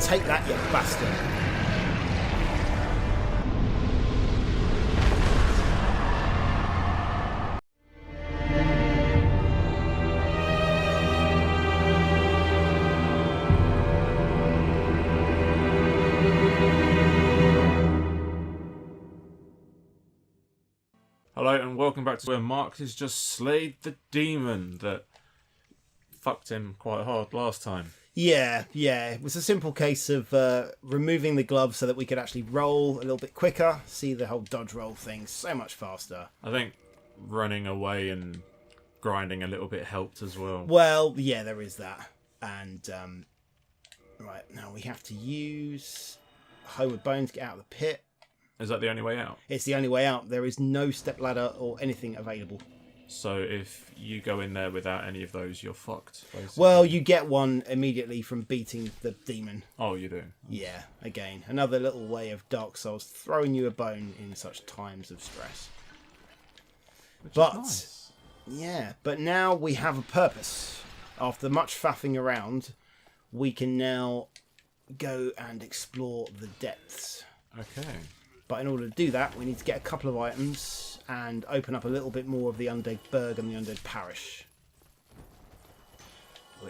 Take that, you bastard. Hello and welcome back to where Mark has just slayed the demon that fucked him quite hard last time. Yeah. It was a simple case of removing the gloves so that we could actually roll a little bit quicker, see the whole dodge roll thing so much faster. I think running away and grinding a little bit helped as well. Well, yeah, there is that. And, right, now we have to use Homeward Bone to get out of the pit. Is that the only way out? It's the only way out. There is no step ladder or anything available. So if you go in there without any of those, you're fucked, basically. Well, you get one immediately from beating the demon. Oh, you do? Yeah, again, another little way of Dark Souls throwing you a bone in such times of stress. Which is nice. Yeah, but now we have a purpose. After much faffing around, we can now go and explore the depths. Okay. But in order to do that, we need to get a couple of items and open up a little bit more of the Undead Burg and the Undead Parish.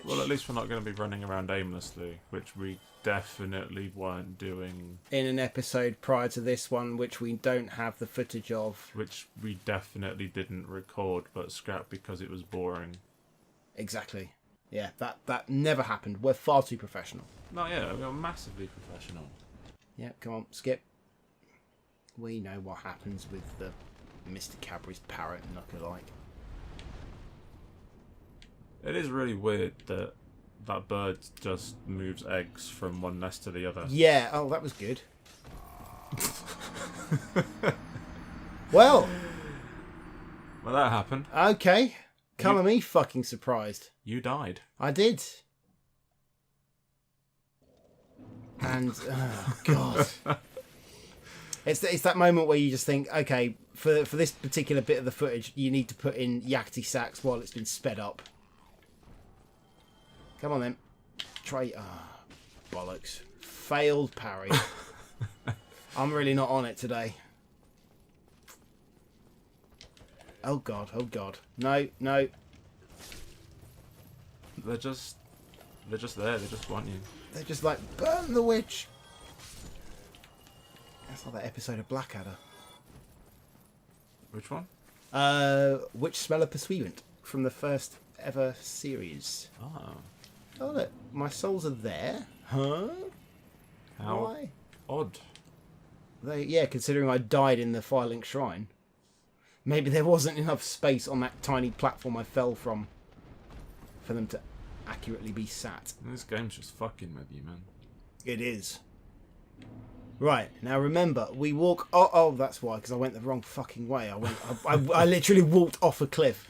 Well, at least we're not going to be running around aimlessly, which we definitely weren't doing. In an episode prior to this one, which we don't have the footage of. Which we definitely didn't record, but scrapped because it was boring. Exactly. Yeah, that never happened. We're far too professional. No, yeah, we're massively professional. Yeah, come on, skip. We know what happens with the Mr. Cadbury's parrot and look-alike. It is really weird that that bird just moves eggs from one nest to the other. Yeah, oh, that was good. Well, that happened. Okay. Colour me fucking surprised. You died. I did. And, oh, God. It's that moment where you just think, okay, for this particular bit of the footage, you need to put in yakety sax while it's been sped up. Come on then. Try. Bollocks. Failed parry. I'm really not on it today. Oh god. No. They're just there. They just want you. They're just like, burn the witch. That's like that episode of Blackadder. Which one? Witch Smeller Pursuivant from the first ever series. Oh look, my souls are there. Huh? How Why? odd. Considering I died in the Firelink Shrine. Maybe there wasn't enough space on that tiny platform I fell from for them to accurately be sat. This game's just fucking with you, man. It is. Right, now remember, we walk... Oh, that's why, because I went the wrong fucking way. I literally walked off a cliff.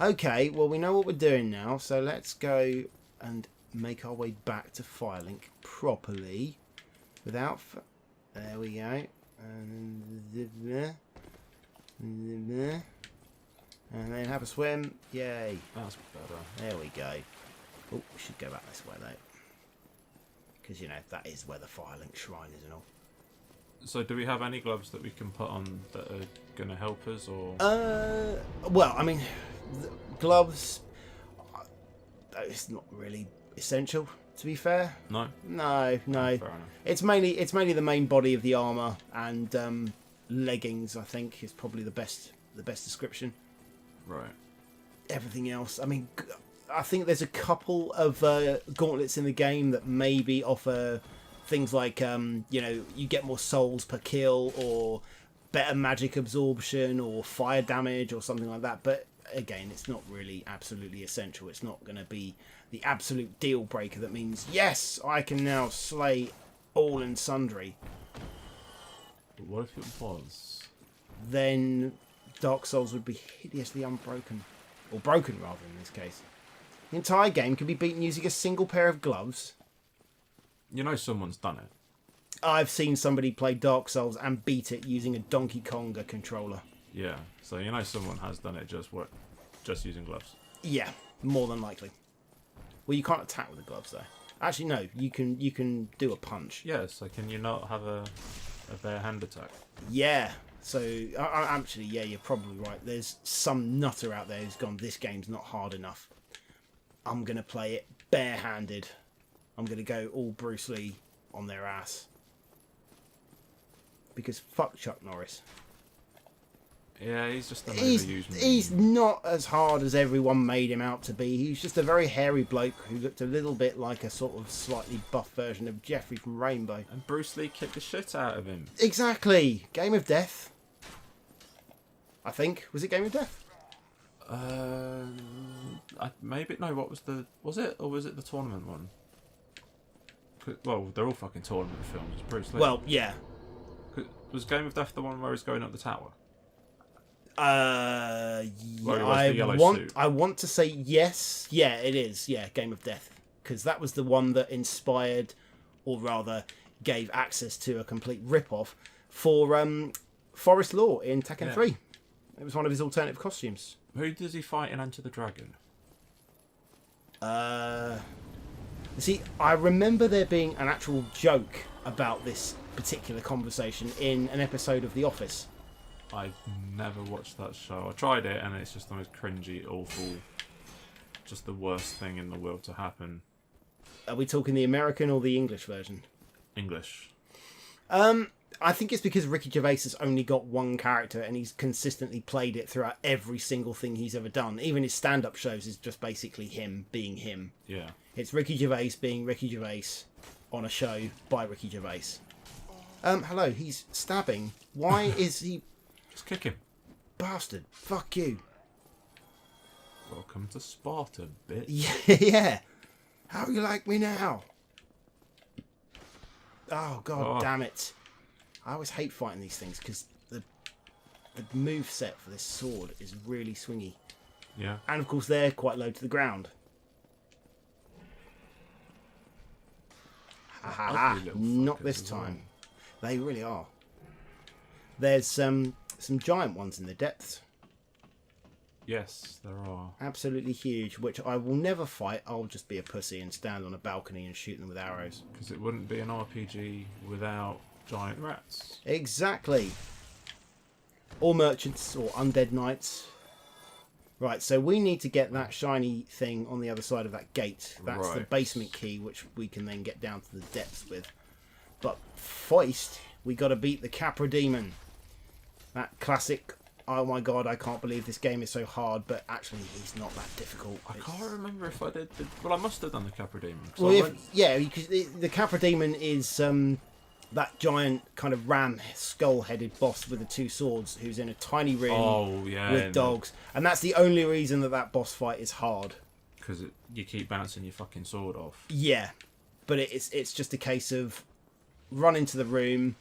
Okay, well, we know what we're doing now, so let's go and make our way back to Firelink properly. Without... There we go. And then have a swim. Yay. That's better. There we go. Oh, we should go back this way, though. Because, that is where the Firelink Shrine is and all. So do we have any gloves that we can put on that are going to help us, or...? Well, I mean, gloves, it's not really essential, to be fair. No? No. Fair enough. It's mainly the main body of the armour, and leggings, I think, is probably the best description. Right. Everything else, I mean, I think there's a couple of gauntlets in the game that maybe offer... things like, you get more souls per kill, or better magic absorption, or fire damage, or something like that. But again, it's not really absolutely essential. It's not going to be the absolute deal breaker that means, yes, I can now slay all and sundry. But what if it was? Then Dark Souls would be hideously unbroken. Or broken, rather, in this case. The entire game can be beaten using a single pair of gloves. You know someone's done it. I've seen somebody play Dark Souls and beat it using a Donkey Konga controller. Yeah, so you know someone has done it just using gloves. Yeah, more than likely. Well, you can't attack with the gloves, though. Actually, no. You can do a punch. Yeah, so can you not have a bare hand attack? Yeah. So, actually, yeah, you're probably right. There's some nutter out there who's gone, this game's not hard enough. I'm going to play it barehanded. I'm going to go all Bruce Lee on their ass. Because fuck Chuck Norris. Yeah, he's just an He's overused not as hard as everyone made him out to be. He's just a very hairy bloke who looked a little bit like a sort of slightly buff version of Jeffrey from Rainbow. And Bruce Lee kicked the shit out of him. Exactly. Game of Death. I think. Was it Game of Death? Maybe no. What was the? Was it or was it the tournament one? Well, they're all fucking tournament films. It's Bruce Lee. Well, yeah. Was Game of Death the one where he's going up the tower? Yeah, Suit. I want to say yes. Yeah, it is. Yeah, Game of Death, because that was the one that inspired, or rather, gave access to a complete rip-off for Forrest Law in Tekken 3. It was one of his alternative costumes. Who does he fight in Enter the Dragon? See, I remember there being an actual joke about this particular conversation in an episode of The Office. I've never watched that show. I tried it and it's just the most cringy, awful, just the worst thing in the world to happen. Are we talking the American or the English version? English. I think it's because Ricky Gervais has only got one character and he's consistently played it throughout every single thing he's ever done. Even his stand-up shows is just basically him being him. Yeah. It's Ricky Gervais being Ricky Gervais on a show by Ricky Gervais. Hello, he's stabbing. Why is he... Just kick him. Bastard. Fuck you. Welcome to Sparta, bitch. Yeah. How you like me now? Oh, God damn it. I always hate fighting these things because the move set for this sword is really swingy. Yeah. And, of course, they're quite low to the ground. Not this time. They really are. There's some giant ones in the depths. Yes, there are. Absolutely huge, which I will never fight. I'll just be a pussy and stand on a balcony and shoot them with arrows. Because it wouldn't be an RPG without giant rats. Exactly. Or merchants, or undead knights. Right, so we need to get that shiny thing on the other side of that gate. That's the basement key, which we can then get down to the depths with. But first, we got to beat the Capra Demon. That classic, oh my god, I can't believe this game is so hard, but actually he's not that difficult. I can't remember if I did. Well, I must have done the Capra Demon. Well, because the Capra Demon is that giant kind of ram skull-headed boss with the two swords who's in a tiny room with dogs. And that's the only reason that boss fight is hard. Because you keep bouncing your fucking sword off. Yeah, but it's just a case of run into the room,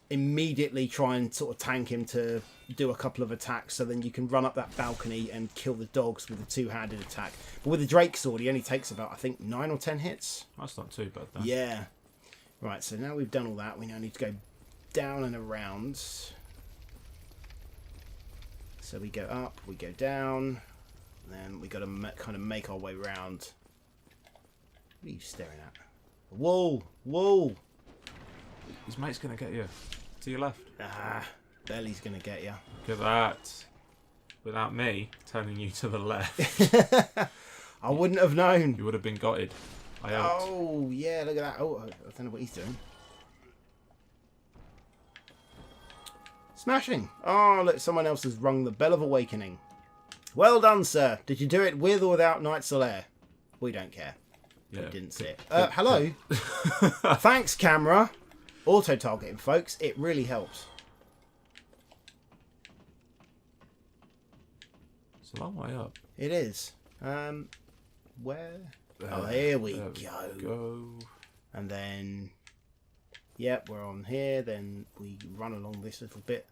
immediately try and sort of tank him to do a couple of attacks, so then you can run up that balcony and kill the dogs with a two-handed attack. But with the Drake sword, he only takes about, I think, 9 or 10 hits. That's not too bad, then. Yeah. Right, so now we've done all that, we now need to go down and around. So we go up, we go down, then we got to kind of make our way round. What are you staring at? Whoa! Whoa! His mate's going to get you. To your left. Ah, Belly's going to get you. Look at that. Without me telling you to the left. I wouldn't have known. You would have been gutted. I helped. Oh, yeah, look at that. Oh, I don't know what he's doing. Smashing. Oh, look, someone else has rung the bell of awakening. Well done, sir. Did you do it with or without Night Solaire? We don't care. Yeah. We didn't see it. Hello. Thanks, camera. Auto-targeting, folks. It really helps. It's a long way up. It is. Where? Oh, here we go. And then, yep, we're on here. Then we run along this little bit.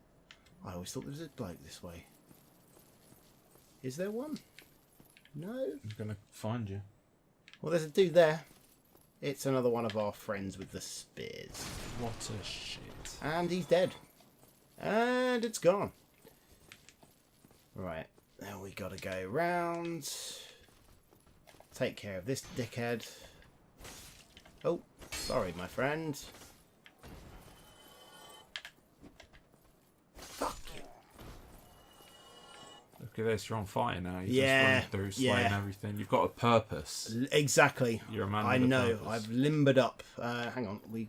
I always thought there was a bloke this way. Is there one? No. I'm going to find you. Well, there's a dude there. It's another one of our friends with the spears. What a shit. And he's dead. And it's gone. Right. Now we got to go round. Take care of this dickhead. Oh, sorry, my friend. Fuck you. Look at this, you're on fire now. You're Yeah, just running through, slaying everything. You've got a purpose. Exactly. You're a man I with a know. purpose. I've limbered up. Hang on. We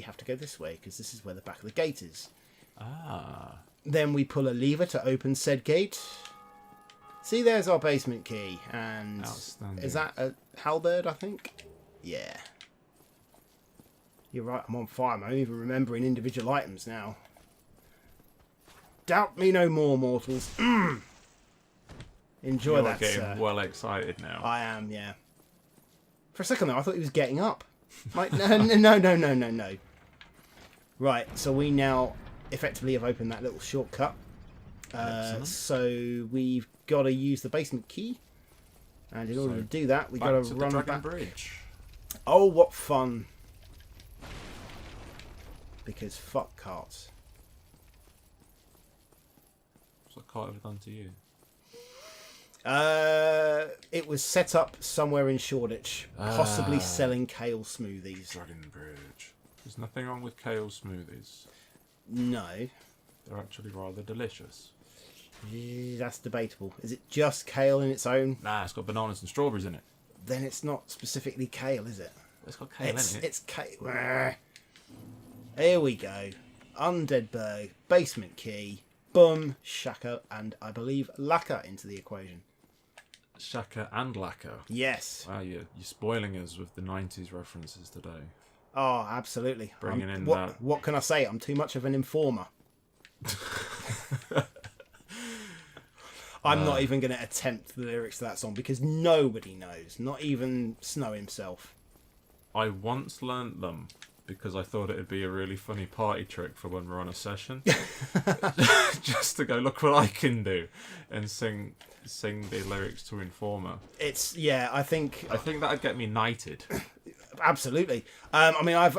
have to go this way because this is where the back of the gate is. Ah. Then we pull a lever to open said gate. See, there's our basement key. And Outstanding. is that a halberd, I think? Yeah. You're right, I'm on fire. I'm only even remembering individual items now. Doubt me no more, mortals. Enjoy You're that, getting sir. well excited now. I am, yeah. For a second, though, I thought he was getting up. Like, no. Right, so we now effectively have opened that little shortcut. So we've got to use the basement key. And in order to do that, we've got to run the back. bridge. Oh, what fun. Because fuck carts. What's that cart ever done to you? It was set up somewhere in Shoreditch, possibly selling kale smoothies. Dragon Bridge. There's nothing wrong with kale smoothies. No. They're actually rather delicious. That's debatable. Is it just kale in its own? Nah, it's got bananas and strawberries in it. Then it's not specifically kale, is it? It's got kale in it. It's kale. Here we go. Undeadberg, basement key, boom, shaka, and I believe lacquer into the equation. Shaka and lacquer. Yes. Wow, you're spoiling us with the 90s references today. Oh, absolutely. Bringing in what can I say? I'm too much of an informer. I'm not even going to attempt the lyrics to that song because nobody knows, not even Snow himself. I once learnt them because I thought it would be a really funny party trick for when we're on a session. Just to go, look what I can do, and sing the lyrics to Informer. I think that'd get me knighted. Absolutely. I mean, I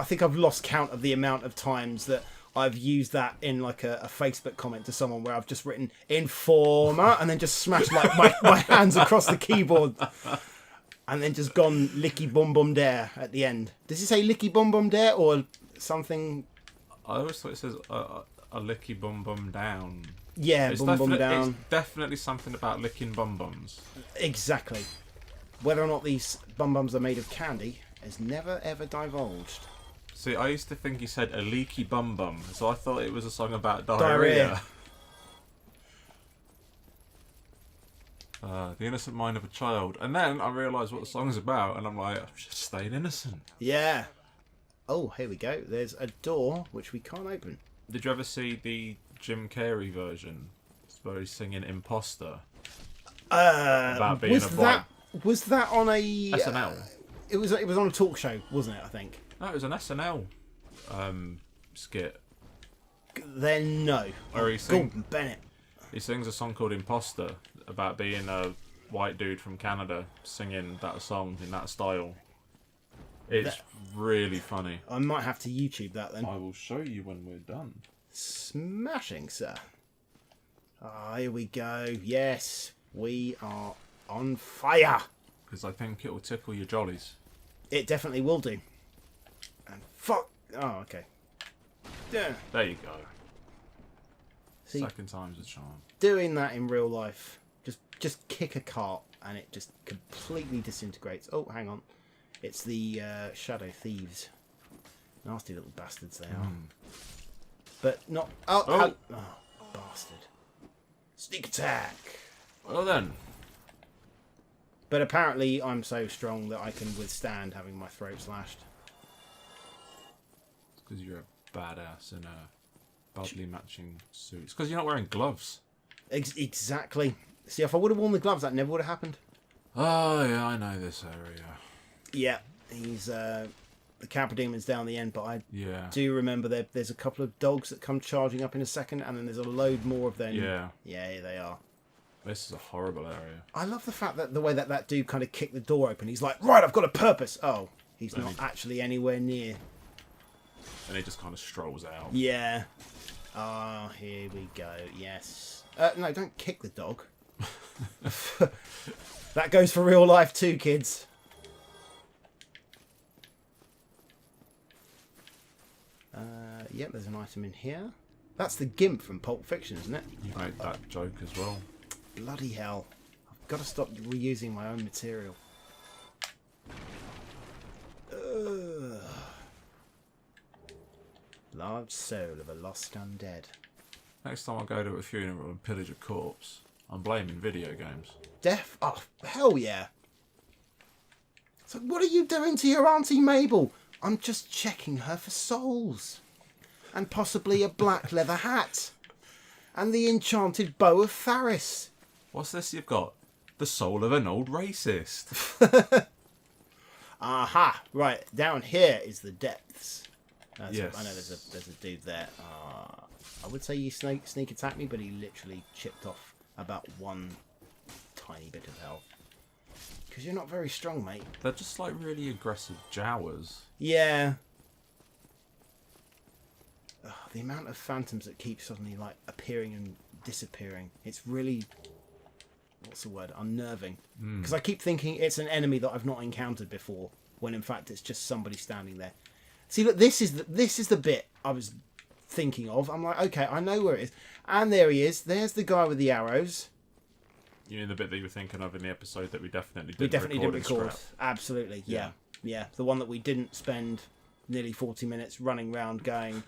think I've lost count of the amount of times that I've used that in like a Facebook comment to someone where I've just written Informer and then just smashed like my hands across the keyboard and then just gone licky bum bum dare at the end. Does it say licky bum bum dare or something? I always thought it says a licky bum bum down. Yeah, bum bum down. It's definitely something about licking bum bums. Exactly. Whether or not these bum bums are made of candy is never ever divulged. See, I used to think he said a leaky bum bum, so I thought it was a song about diarrhea. The innocent mind of a child. And then I realised what the song's about, and I'm like, I'm just staying innocent. Yeah. Oh, here we go. There's a door which we can't open. Did you ever see the Jim Carrey version where he's singing Imposter? About being was that on a SNL? It was on a talk show, wasn't it? I think. No, it was an SNL skit. Then no. Gordon Bennett. He sings a song called Imposter about being a white dude from Canada singing that song in that style. It's really funny. I might have to YouTube that then. I will show you when we're done. Smashing, sir. Here we go. Yes, we are on fire. Because I think it will tickle your jollies. It definitely will do. And fuck. Oh, okay. Yeah. There you go. See, second time's a charm. Doing that in real life, just kick a cart and it just completely disintegrates. Oh, hang on. It's the Shadow Thieves. Nasty little bastards they are. But not... Oh, bastard. Sneak attack. Well then. But apparently I'm so strong that I can withstand having my throat slashed. It's because you're a badass in a badly matching suit. It's because you're not wearing gloves. Exactly. See, if I would have worn the gloves, that never would have happened. Oh, yeah, I know this area. Yeah, he's... the Capra Demon's down the end, but I do remember there's a couple of dogs that come charging up in a second, and then there's a load more of them. Yeah. Yeah, they are. This is a horrible area. I love the fact that the way that dude kind of kicked the door open. He's like, right, I've got a purpose. Oh, he's not actually anywhere near. And he just kind of strolls out. Yeah. Ah, here we go. Yes. No, don't kick the dog. That goes for real life too, kids. Yep, there's an item in here. That's the Gimp from Pulp Fiction, isn't it? You made that joke as well. Bloody hell. I've got to stop reusing my own material. Ugh. Large soul of a lost undead. Next time I go to a funeral and pillage a corpse, I'm blaming video games. Oh, hell yeah. So what are you doing to your Auntie Mabel? I'm just checking her for souls. And possibly a black leather hat. And the enchanted bow of Faris. What's this you've got? The soul of an old racist. Aha! Right, down here is the depths. Yes. I know there's a dude there. I would say you sneak attack me, but he literally chipped off about one tiny bit of health. Because you're not very strong, mate. They're just like really aggressive Jawas. Yeah. Ugh, the amount of phantoms that keep suddenly like appearing and disappearing. It's really, what's the word? Unnerving. Because I keep thinking it's an enemy that I've not encountered before, when in fact it's just somebody standing there. See, look, this is the bit I was thinking of. I'm like, okay, I know where it is, and there he is. There's the guy with the arrows. You mean the bit that you were thinking of in the episode that we definitely We did definitely did record. Scrap? Absolutely, yeah, the one that we didn't spend nearly 40 minutes running around going.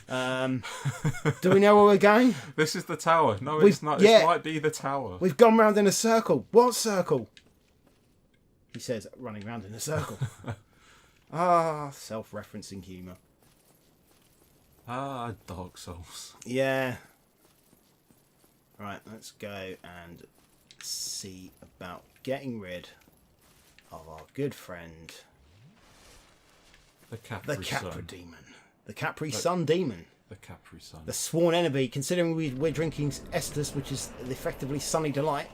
Do we know where we're going? This is the tower. No, it's not. Yeah. It might be the tower. We've gone round in a circle. What circle? He says, running round in a circle. Self-referencing humour. Dark Souls. Yeah. Right, let's go and see about getting rid of our good friend, the Capri Demon. The Capri Sun Demon. The Capri Sun. The sworn enemy, considering we're drinking Estus, which is effectively Sunny Delight.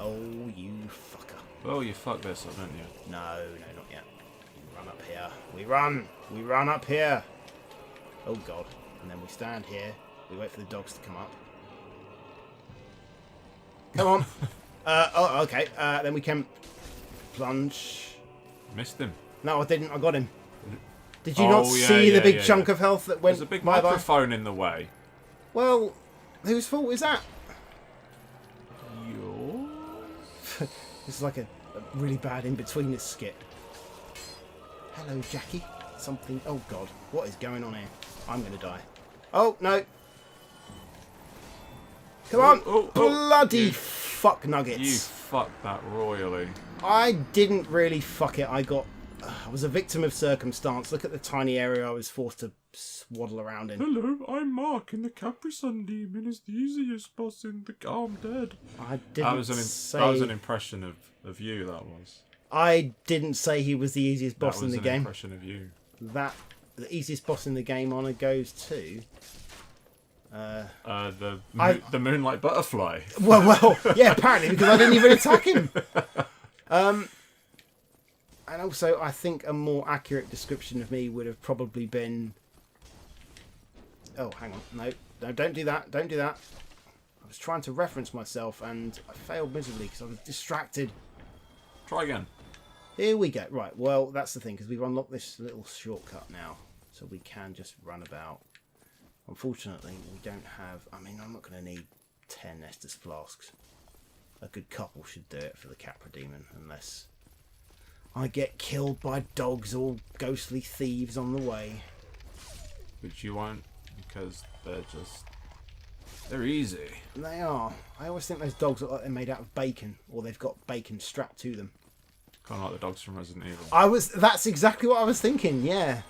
Oh, you fucker. Well, you fuck this up, don't you? No, not yet. We run up here. We run up here. Oh, God. And then we stand here. We wait for the dogs to come up. Come on. Okay. Then we can plunge. Missed him. No, I didn't. I got him. Did you not see the big chunk of health that went? There's a big microphone in the way. Well, whose fault is that? Yours? This is like a really bad in-betweener skit. Hello, Jackie. Something... Oh, God. What is going on here? I'm going to die. Oh, no. Come on. Bloody fuck nuggets. You fucked that royally. I didn't really fuck it. I was a victim of circumstance. Look at the tiny area I was forced to swaddle around in. Hello, I'm Mark, and the Capri Sun Demon is the easiest boss in the Dead. I didn't say... That was an impression of you, that was. I didn't say he was the easiest boss in the game. That was an impression of you. The easiest boss in the game honour goes to... the Moonlight Butterfly. Well, yeah, apparently, because I didn't even attack him. And also, I think a more accurate description of me would have probably been... Oh, hang on. No, don't do that. Don't do that. I was trying to reference myself, and I failed miserably because I was distracted. Try again. Here we go. Right, well, that's the thing, because we've unlocked this little shortcut now, so we can just run about. Unfortunately, we don't have... I mean, I'm not going to need 10 Estus flasks. A good couple should do it for the Capra Demon, unless I get killed by dogs or ghostly thieves on the way. Which you won't, because they're easy. They are. I always think those dogs look like they're made out of bacon, or they've got bacon strapped to them. Kind of like the dogs from Resident Evil. That's exactly what I was thinking, yeah.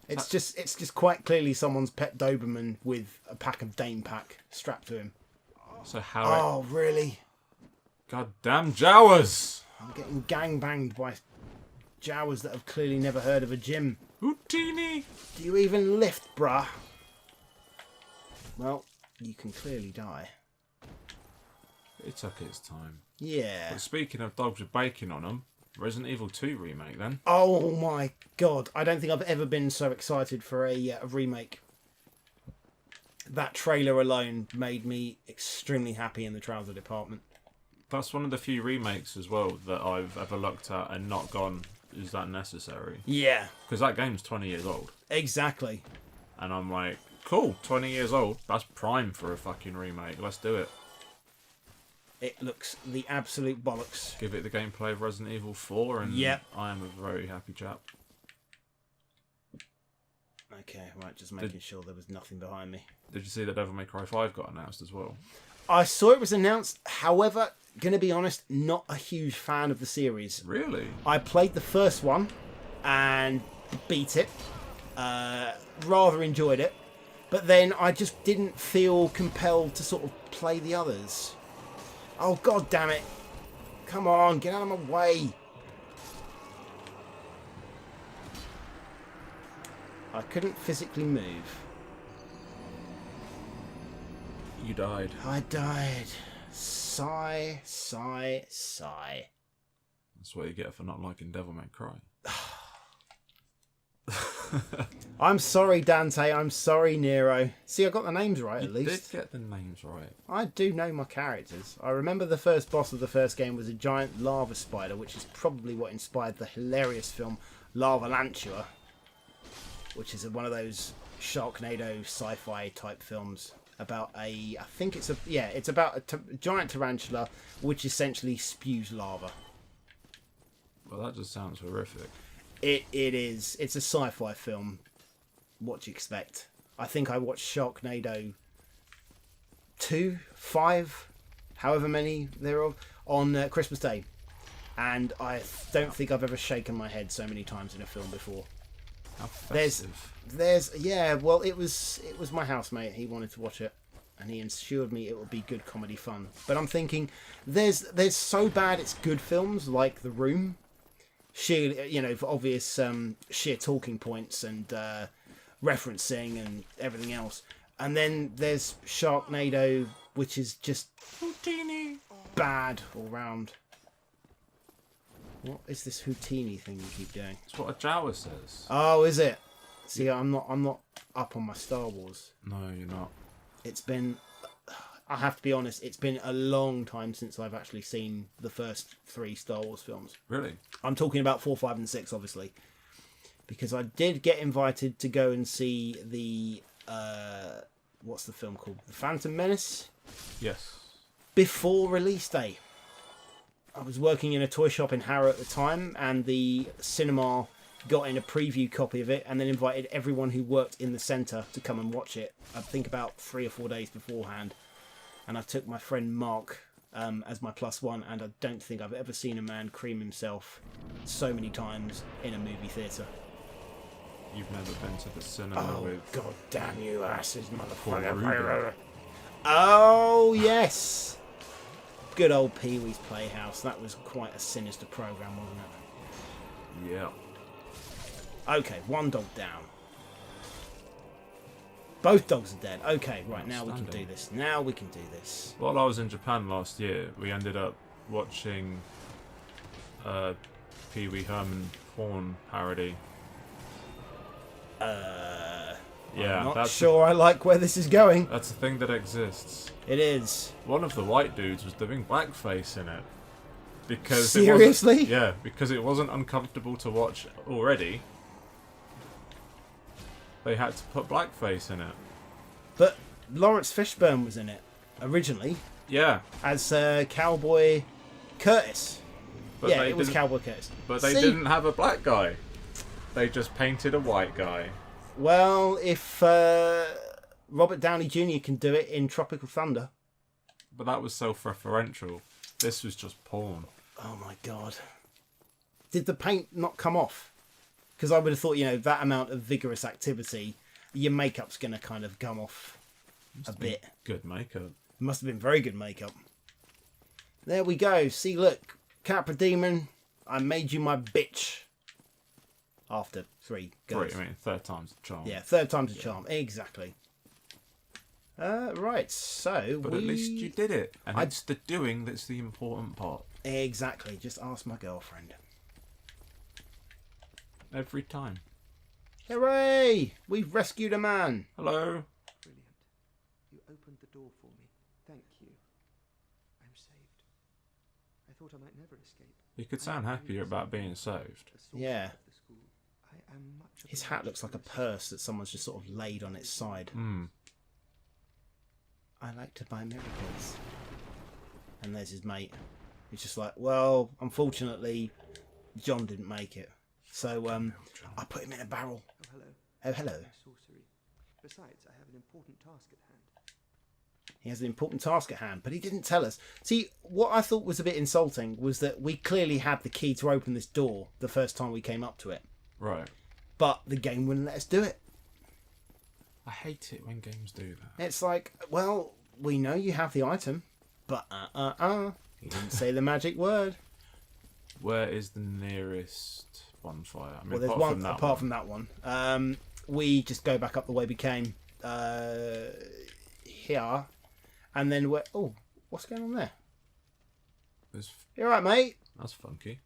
It's just quite clearly someone's pet Doberman with a pack of Dane Pack strapped to him. So how... Oh, really? Goddamn Jawas! I'm getting gangbanged by Jawas that have clearly never heard of a gym. Houdini! Do you even lift, bruh? Well, you can clearly die. It took its time. Yeah. But speaking of dogs with bacon on them, Resident Evil 2 remake then. Oh my god. I don't think I've ever been so excited for a remake. That trailer alone made me extremely happy in the trouser department. That's one of the few remakes as well that I've ever looked at and not gone, is that necessary? Yeah. Because that game's 20 years old. Exactly. And I'm like, cool, 20 years old. That's prime for a fucking remake. Let's do it. It looks the absolute bollocks. Give it the gameplay of Resident Evil 4 and yep. I am a very happy chap. Okay, right, just making sure there was nothing behind me. Did you see that Devil May Cry 5 got announced as well? I saw it was announced. However, gonna be honest, not a huge fan of the series. Really? I played the first one and beat it. Rather enjoyed it. But then I just didn't feel compelled to sort of play the others. Oh, god damn it. Come on, get out of my way. I couldn't physically move. You died. I died. Sigh, sigh, sigh. That's what you get for not liking Devil May Cry. I'm sorry, Dante. I'm sorry, Nero. See, I got the names right at least. You did get the names right. I do know my characters. I remember the first boss of the first game was a giant lava spider, which is probably what inspired the hilarious film Lava Lantua, which is one of those Sharknado sci-fi type films about I think it's about a giant tarantula which essentially spews lava. Well, that just sounds horrific. It is. It's a sci-fi film. What do you expect? I think I watched Sharknado 2, 5, however many there are, on Christmas Day. And I don't think I've ever shaken my head so many times in a film before. How festive. Well, it was my housemate. He wanted to watch it. And he assured me it would be good comedy fun. But I'm thinking, there's so bad it's good films like The Room. Sheer, for obvious sheer talking points and referencing and everything else. And then there's Sharknado, which is just Houdini bad all round. What is this Houdini thing you keep doing? That's what a Jawa says. Oh, is it? See, I'm not up on my Star Wars. No, you're not. It's been, I have to be honest, it's been a long time since I've actually seen the first 3 Star Wars films. Really? I'm talking about 4, 5, and 6, obviously. Because I did get invited to go and see the, what's the film called? The Phantom Menace? Yes. Before release day. I was working in a toy shop in Harrow at the time, and the cinema got in a preview copy of it and then invited everyone who worked in the centre to come and watch it. I think about 3 or 4 days beforehand. And I took my friend Mark as my +1, and I don't think I've ever seen a man cream himself so many times in a movie theatre. You've never been to the cinema with... Oh, god damn you asses, Ruben. motherfucker. Oh, yes! Good old Pee-wee's Playhouse. That was quite a sinister programme, wasn't it? Yeah. Okay, 1 dog down. Both dogs are dead. Okay, right, now we can do this. Now we can do this. While I was in Japan last year, we ended up watching Pee Wee Herman porn parody. Yeah, I'm not sure I like where this is going. That's a thing that exists. It is. One of the white dudes was doing blackface in it. Because seriously? Yeah, because it wasn't uncomfortable to watch already. They had to put blackface in it. But Lawrence Fishburne was in it originally. Yeah. As Cowboy Curtis. But yeah, it was Cowboy Curtis. But they didn't have a black guy. They just painted a white guy. Well, if Robert Downey Jr. can do it in Tropical Thunder. But that was self-referential. This was just porn. Oh my god. Did the paint not come off? Because I would have thought, that amount of vigorous activity, your makeup's going to kind of come off a bit. Good makeup. Must have been very good makeup. There we go. See, look. Capra Demon, I made you my bitch. After 3 goes. 3, I mean, 3rd time's the charm. Yeah, 3rd time's the charm. Exactly. Right, so But at least you did it. And it's the doing that's the important part. Exactly. Just ask my girlfriend. Every time. Hooray! We've rescued a man. Hello. Brilliant. You opened the door for me. Thank you. I'm saved. I thought I might never escape. You could sound happier about being saved. Yeah. am much His obliged hat looks like a for this. purse that someone's just sort of laid on its side. I like to buy miracles. And there's his mate. He's just like, well, unfortunately, John didn't make it. So I put him in a barrel. Oh, hello. Oh, hello. No sorcery. Besides, I have an important task at hand. He has an important task at hand, but he didn't tell us. See, what I thought was a bit insulting was that we clearly had the key to open this door the first time we came up to it. Right. But the game wouldn't let us do it. I hate it when games do that. It's like, well, we know you have the item, but he didn't say the magic word. Where is the nearest bonfire? I mean, Well, there's apart one from that apart from that one. We just go back up the way we came here, and then we're... Oh, what's going on there? There's... You all right, mate? That's funky.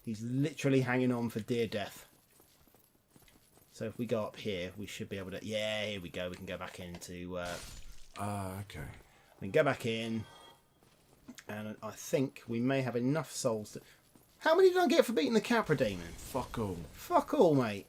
He's literally hanging on for dear death. So if we go up here, we should be able to... Yeah, here we go. We can go back into... Okay. we can go back in, and I think we may have enough souls to... How many did I get for beating the Capra Demon? Fuck all. Fuck all, mate.